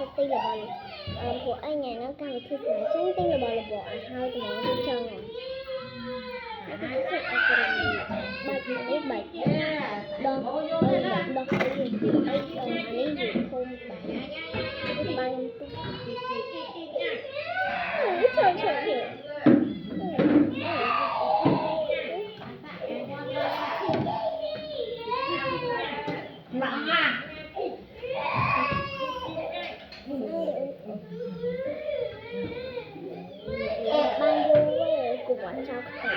cho tin là bọn của anh nhà nó càng thích là tránh tin là bọn hai của nó đi chơi rồi nó có thích ở cái bạch ấy bạch đó bạch đó cái gì ấy anh ấy gì không bạch bạch trời trời nặng à bao nhiêu của bọn cháu có thể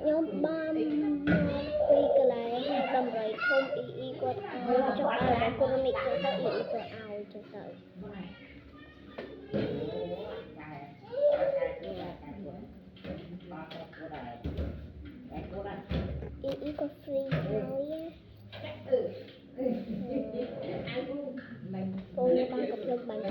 nhóm ba quy cái này đầm rồi không ý quật ao cho ao và cô mình cho ta ý của ao cho ta ý có free thôi á cô ba cặp lưng bằng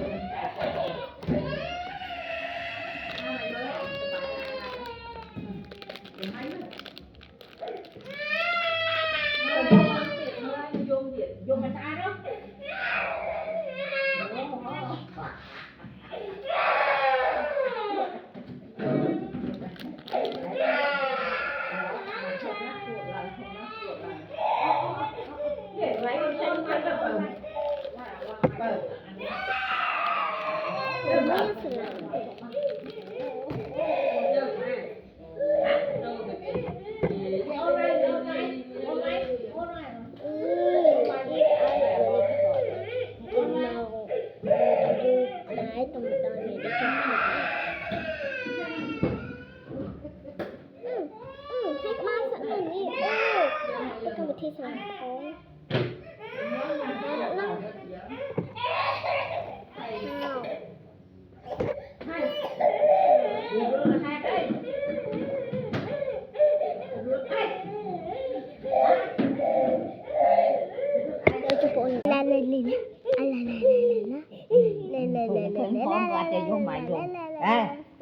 dùng người ta đóที่สองท้อง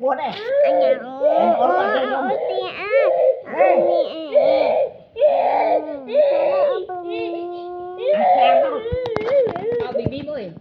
Buồn này. Anh nhà ơi, tia Tao bị bim ơi.